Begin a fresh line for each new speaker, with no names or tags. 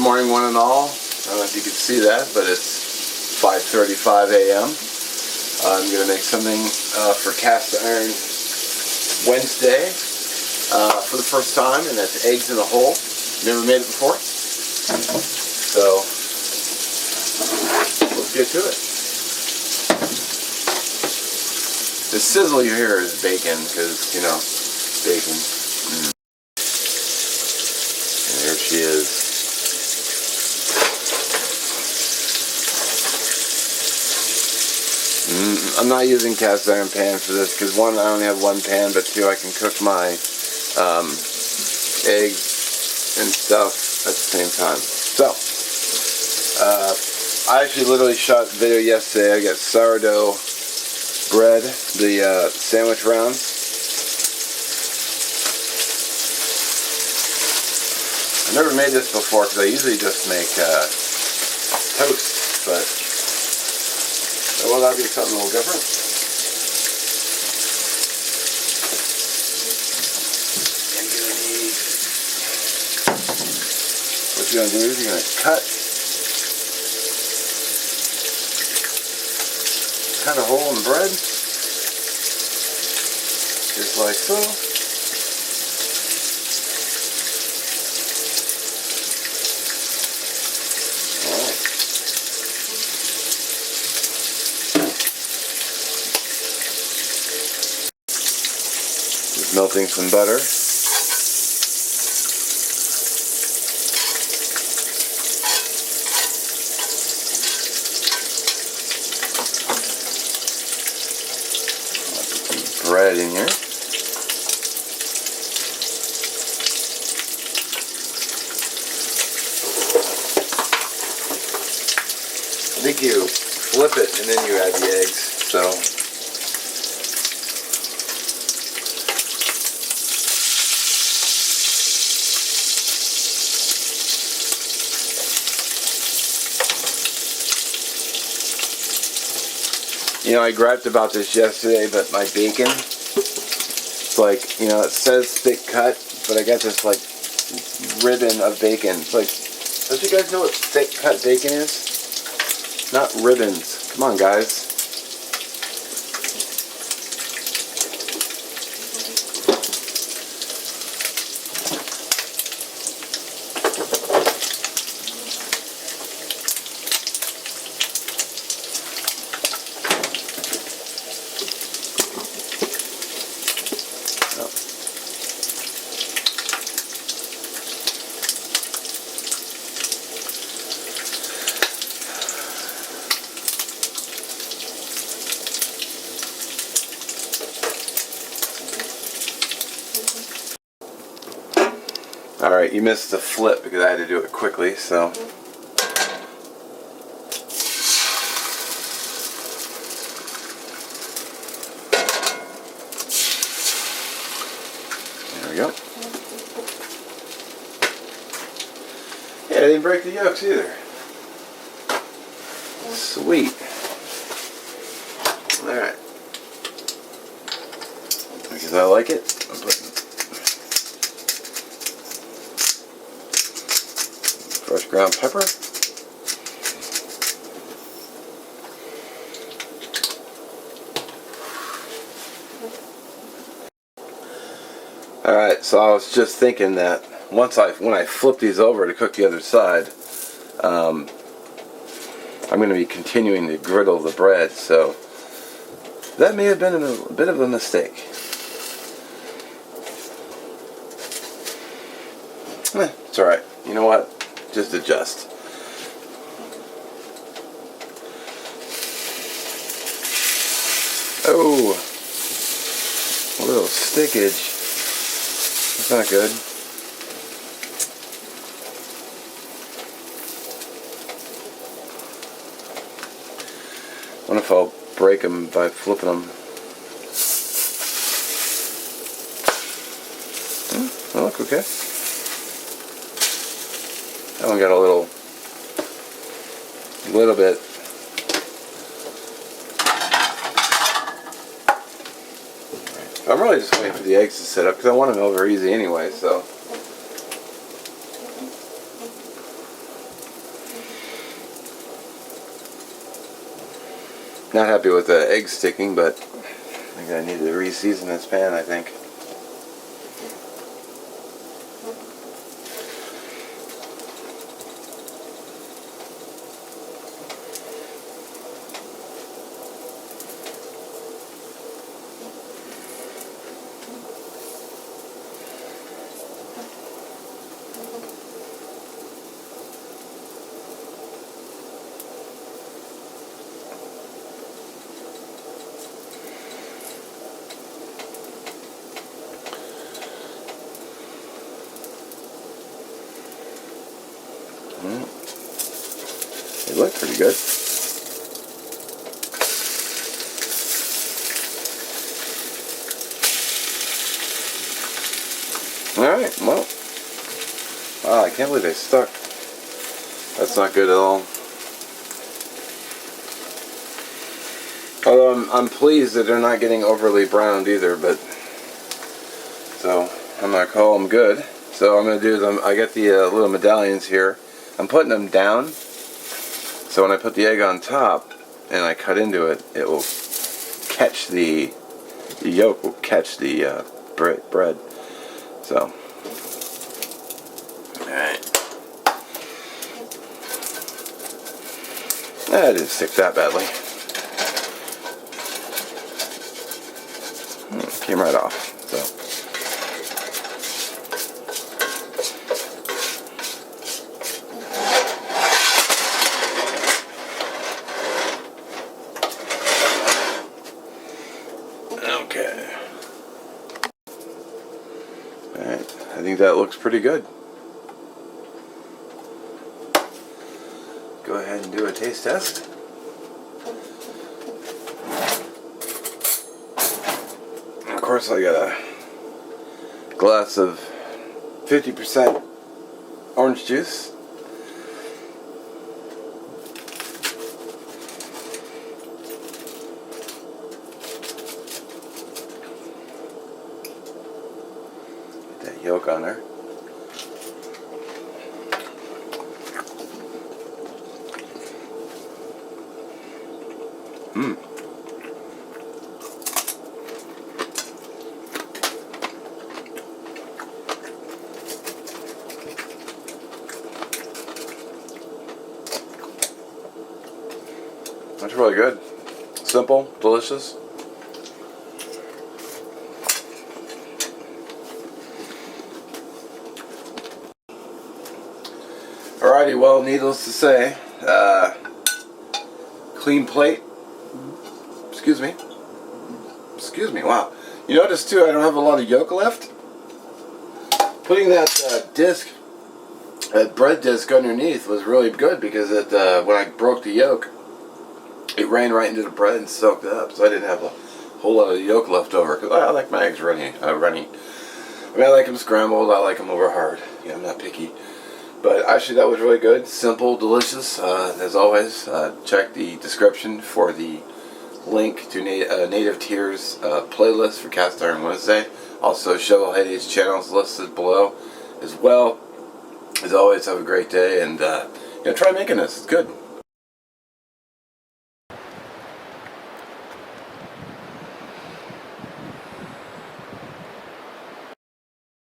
morning, one and all. I don't know if you can see that, but it's 5:35 a.m. I'm going to make something for cast iron Wednesday for the first time, and that's eggs in a hole. Never made it before. So, let's get to it. The sizzle you hear is bacon, because, you know, bacon. And there she is. I'm not using cast iron pan for this because one, I only have one pan, but two, I can cook my eggs and stuff at the same time. So, I actually literally shot a video yesterday. I got sourdough bread, the sandwich rounds. I've never made this before because I usually just make toast, but well, that'll be something a little different. And you're gonna need, what you're gonna do is you're gonna cut a hole in the bread, just like so. Melting some butter. Put some bread in here. I think you flip it and then you add the eggs. So. You know, I griped about this yesterday, but my bacon, it's like, you know, it says thick cut, but I got this, like, ribbon of bacon. It's like, don't you guys know what thick cut bacon is? Not ribbons. Come on, guys. Alright, you missed the flip because I had to do it quickly, so. There we go. Yeah, I didn't break the yolks either. Sweet. Alright. Because I like it, I'm putting fresh ground pepper. Alright, so I was just thinking that when I flip these over to cook the other side, I'm going to be continuing to griddle the bread, so that may have been a bit of a mistake. It's alright. You know what? Just adjust. Oh, a little stickage. That's not good. I wonder if I'll break them by flipping them. They look okay. That one got a little bit. I'm really just waiting for the eggs to set up because I want them over easy anyway, so. Not happy with the egg sticking, but I think I need to re-season this pan, I think. They look pretty good. Alright, well. Wow, I can't believe they stuck. That's not good at all. Although I'm pleased that they're not getting overly browned either, but so I'm gonna call them good. So I'm gonna do them. I got the little medallions here. I'm putting them down, so when I put the egg on top and I cut into it, it will catch the yolk will catch the bread. So, all right. I didn't stick that badly. Came right off. So. Okay. Alright, I think that looks pretty good. Go ahead and do a taste test. And of course I got a glass of 50% orange juice. That yolk on there. That's really good. Simple, delicious. Alrighty, well, needless to say, clean plate. Excuse me, wow. You notice too, I don't have a lot of yolk left. Putting that that bread disc underneath was really good because it, when I broke the yolk, it ran right into the bread and soaked it up, so I didn't have a whole lot of yolk left over. Cause I like my eggs runny. I mean, I like them scrambled. I like them over hard. Yeah, I'm not picky. But actually, that was really good. Simple, delicious. As always, check the description for the link to Native Tears playlist for Cast Iron Wednesday. Also, Shovelhead's channel is listed below as well. As always, have a great day, and try making this. It's good.